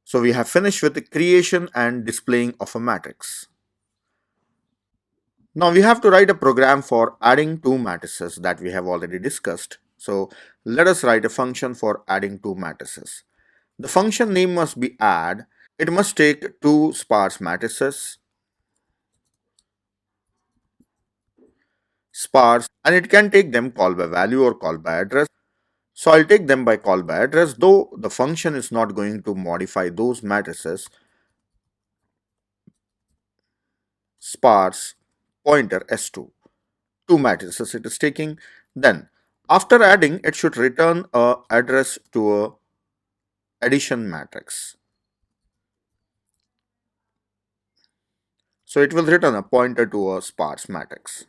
So we have finished with the creation and displaying of a matrix. Now we have to write a program for adding two matrices that we have already discussed. So let us write a function for adding two matrices. The function name must be add. It must take two sparse matrices, sparse, and it can take them call by value or call by address. So I'll take them by call by address, though the function is not going to modify those matrices. Sparse pointer S2, two matrices it is taking. Then after adding, it should return a address to a addition matrix. So it will return a pointer to a sparse matrix.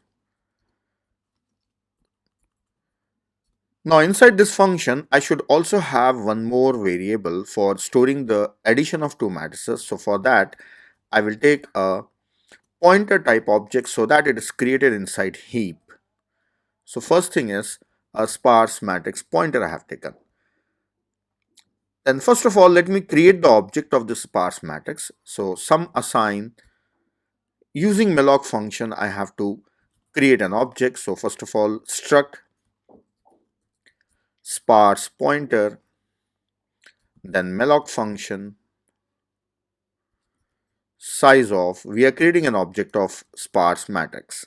Now inside this function, I should also have one more variable for storing the addition of two matrices. So for that, I will take a pointer type object so that it is created inside heap. So first thing is a sparse matrix pointer I have taken. Then first of all, let me create the object of the sparse matrix. So sum assign, using malloc function, I have to create an object. So first of all, struct sparse pointer, then malloc function, size of, we are creating an object of sparse matrix.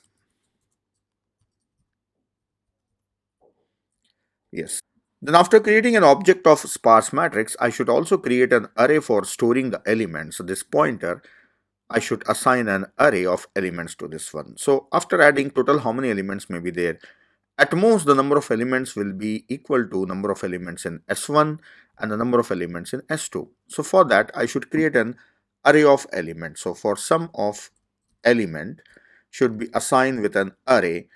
Yes. Then after creating an object of sparse matrix, I should also create an array for storing the elements. So this pointer, I should assign an array of elements to this one. So after adding total, how many elements may be there? At most, the number of elements will be equal to number of elements in S1 and the number of elements in S2. So for that, I should create an array of elements. So for sum of element should be assigned with an array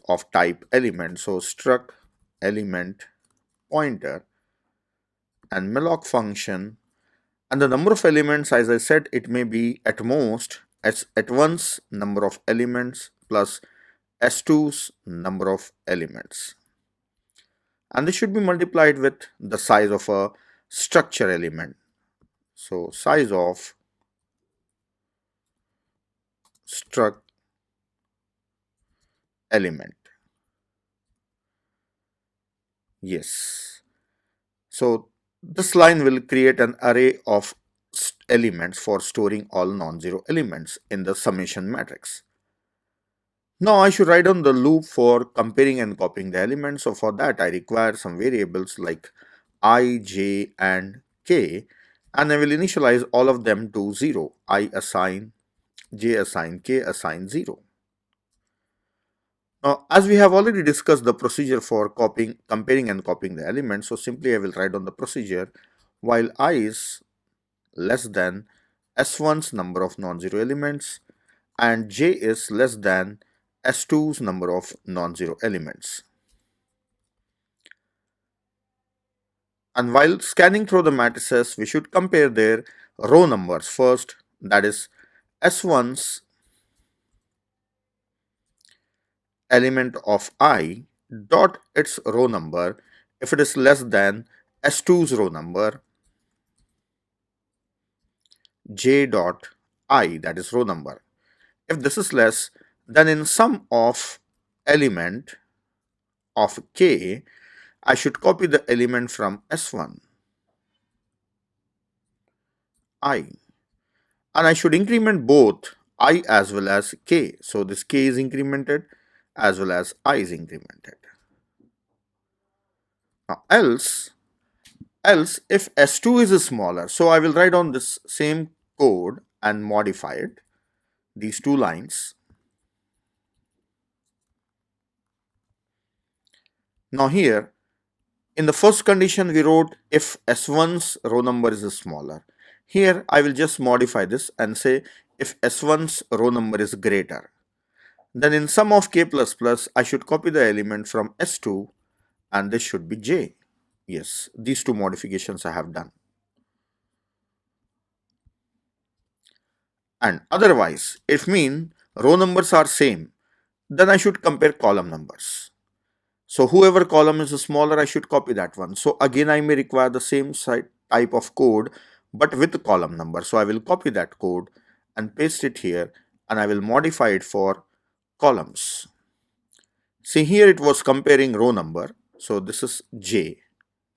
of type element. So struct element pointer and malloc function, and the number of elements, as I said, it may be at most as at once number of elements plus S2's number of elements, and this should be multiplied with the size of a structure element. So size of struct element. Yes. So this line will create an array of elements for storing all non-zero elements in the summation matrix. Now I should write down the loop for comparing and copying the elements. So for that, I require some variables like I, j, and k, and I will initialize all of them to 0. I assign, j assign, k assign 0. Now, as we have already discussed the procedure for comparing and copying the elements, so simply I will write down the procedure. While I is less than S1's number of non-zero elements and j is less than S2's number of non-zero elements. And while scanning through the matrices, we should compare their row numbers first, that is S1's element of I dot its row number if it is less than S2's row number, j dot I, that is row number. If this is less, then in sum of element of k, I should copy the element from S1, I, and I should increment both I as well as k. So this k is incremented as well as I is incremented. Now else if S2 is smaller, so I will write on this same code and modify it, these two lines. Now here, in the first condition we wrote if S1's row number is smaller. Here I will just modify this and say if S1's row number is greater. Then in sum of k plus plus, I should copy the element from S2 and this should be j. Yes, these two modifications I have done. And otherwise, if mean row numbers are same, then I should compare column numbers. So whoever column is smaller, I should copy that one. So again, I may require the same type of code but with the column number. So I will copy that code and paste it here, and I will modify it for columns. See, here it was comparing row number. So this is J,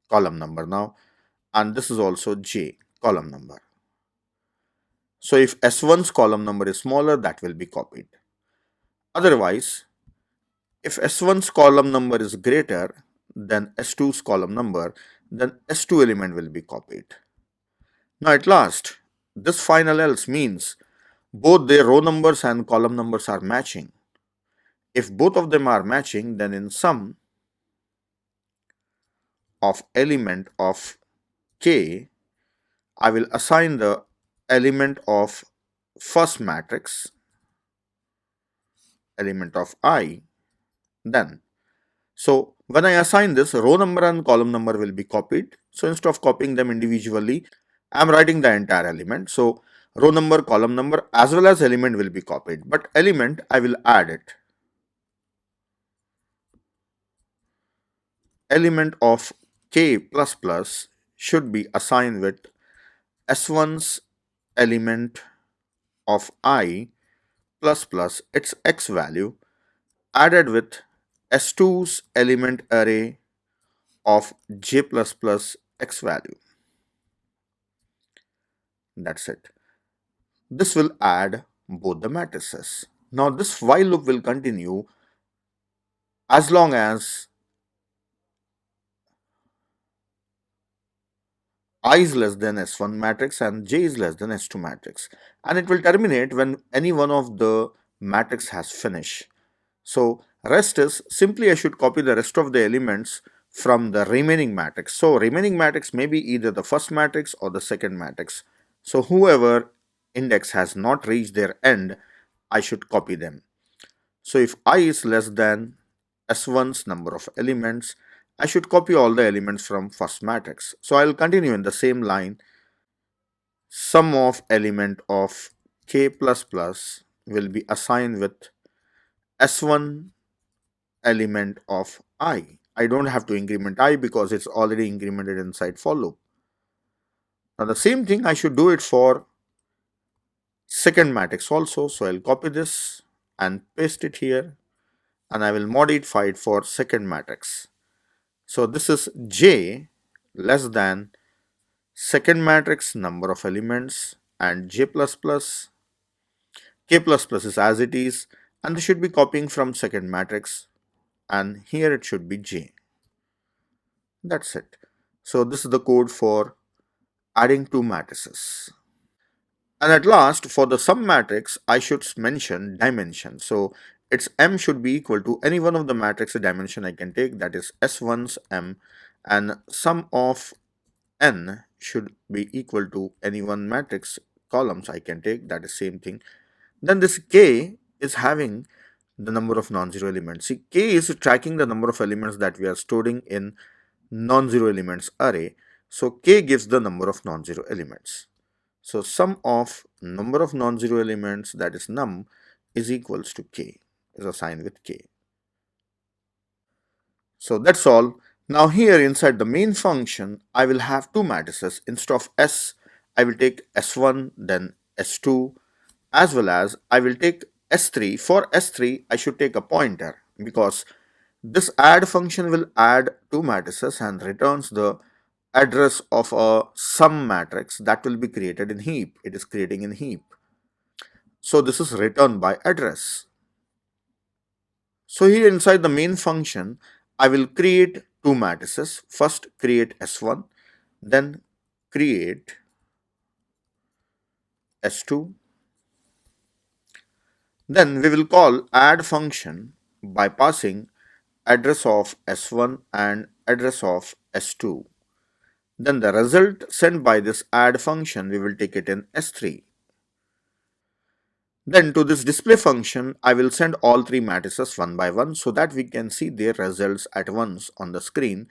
column number now, and this is also J, column number. So if S1's column number is smaller, that will be copied. Otherwise, if S1's column number is greater than S2's column number, then S2 element will be copied. Now at last, this final else means both their row numbers and column numbers are matching. If both of them are matching, then in sum of element of K, I will assign the element of first matrix, element of I, then. So when I assign this, row number and column number will be copied. So instead of copying them individually, I am writing the entire element. So row number, column number as well as element will be copied. But element, I will add it. Element of K++ should be assigned with S1's element of I plus plus its X value added with S2's element array of J++ X value. That's it. This will add both the matrices. Now this while loop will continue as long as I is less than S1 matrix and J is less than S2 matrix, and it will terminate when any one of the matrix has finished. So rest is simply I should copy the rest of the elements from the remaining matrix. So remaining matrix may be either the first matrix or the second matrix. So whoever index has not reached their end, I should copy them. So if I is less than S1's number of elements, I should copy all the elements from first matrix. So I will continue in the same line. Sum of element of K++ will be assigned with S1 element of I. I don't have to increment I because it's already incremented inside for loop. Now the same thing I should do it for second matrix also. So I'll copy this and paste it here, and I will modify it for second matrix. So this is J less than second matrix number of elements and J++, K++ is as it is, and this should be copying from second matrix, and here it should be J. That's it. So this is the code for adding two matrices. And at last, for the sum matrix, I should mention dimension. So its M should be equal to any one of the matrix dimension I can take, that is S1's M, and sum of N should be equal to any one matrix columns I can take, that is same thing. Then this K is having the number of non-zero elements. See, K is tracking the number of elements that we are storing in non-zero elements array. So K gives the number of non-zero elements. So sum of number of non-zero elements, that is num, is equals to K, is assigned with K. So that's all. Now here inside the main function, I will have two matrices. Instead of S, I will take S1, then S2, as well as I will take S3. For S3, I should take a pointer because this add function will add two matrices and returns the address of a sum matrix that will be created in heap. It is creating in heap. So this is returned by address. So here inside the main function, I will create two matrices. First create S1, then create S2. Then we will call add function by passing address of S1 and address of S2. Then the result sent by this add function, we will take it in S3. Then to this display function, I will send all three matrices one by one so that we can see their results at once on the screen.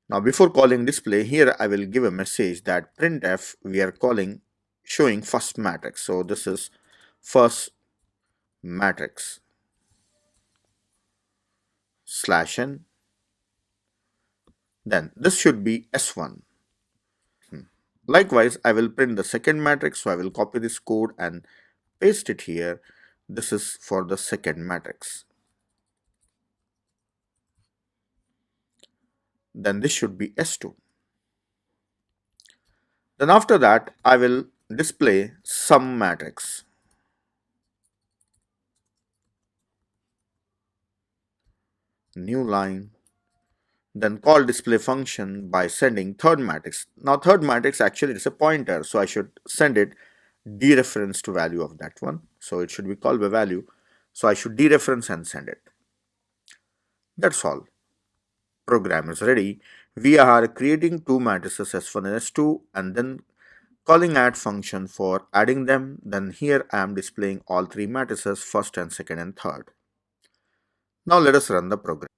Now before calling display, here I will give a message that printf we are calling showing first matrix. So this is first matrix /n. Then this should be S1. Likewise, I will print the second matrix, so I will copy this code and paste it here. This is for the second matrix. Then this should be S2. Then after that, I will display sum matrix. New line. Then call display function by sending third matrix. Now third matrix actually is a pointer, so I should send it dereference to value of that one. So it should be called by value. So I should dereference and send it. That's all. Program is ready. We are creating two matrices S1 and S2 and then calling add function for adding them. Then here I am displaying all three matrices, first and second and third. Now let us run the program.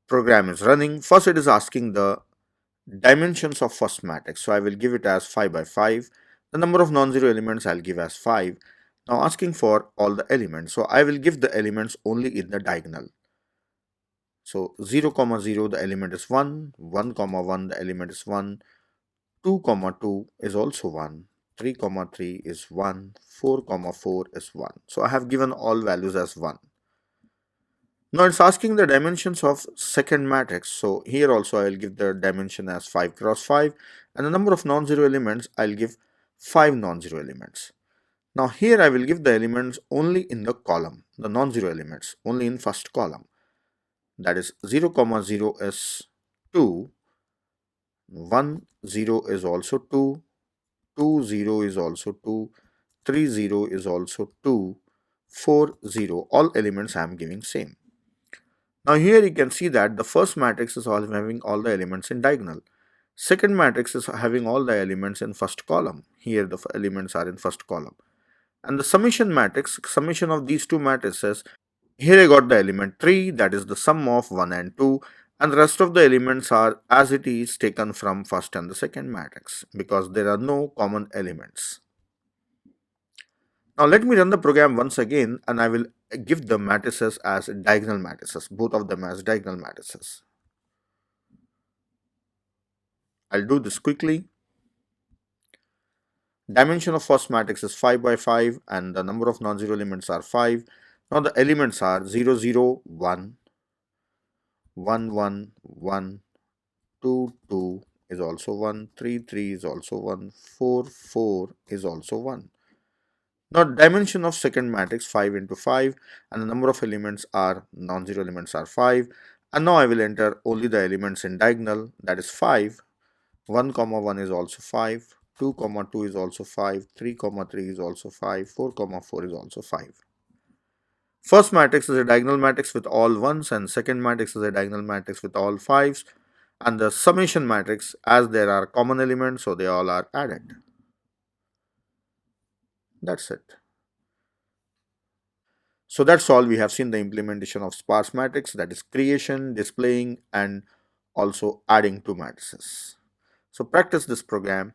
Program is running. First it is asking the dimensions of first matrix. So I will give it as 5 by 5. The number of non-zero elements I'll give as 5. Now asking for all the elements. So I will give the elements only in the diagonal. So 0, 0 the element is 1, 1, 1 the element is 1, 2, 2 is also 1, 3, 3 is 1, 4, 4 is 1. So I have given all values as 1. Now it's asking the dimensions of second matrix. So here also I will give the dimension as 5 cross 5 and the number of non-zero elements I'll give 5 non-zero elements. Now here I will give the elements only in the column, the non-zero elements only in first column. That is 0, 0 is 2, 1, 0 is also 2, 2, 0 is also 2, 3, 0 is also 2, 4, 0. All elements I am giving same. Now here you can see that the first matrix is all having all the elements in diagonal. Second matrix is having all the elements in first column. Here the elements are in first column. And the summation matrix, summation of these two matrices, here I got the element 3, that is the sum of 1 and 2, and the rest of the elements are as it is taken from first and the second matrix because there are no common elements. Now let me run the program once again and I will give the matrices as diagonal matrices, both of them as diagonal matrices. I'll do this quickly. Dimension of first matrix is 5 by 5 and the number of non-zero elements are 5. Now the elements are 0, 0, 1, 1, 1, 1, 2, 2 is also 1, 3, 3 is also 1, 4, 4 is also 1. Now dimension of second matrix 5 into 5 and the number of elements are non-zero elements are 5. And now I will enter only the elements in diagonal, that is 5. 1, 1 is also 5, 2, 2 is also 5, 3, 3 is also 5, 4, 4 is also 5. First matrix is a diagonal matrix with all 1s and second matrix is a diagonal matrix with all 5s. And the summation matrix, as there are common elements, so they all are added. That's it. So that's all. We have seen the implementation of sparse matrix, that is creation, displaying and also adding two matrices. So practice this program.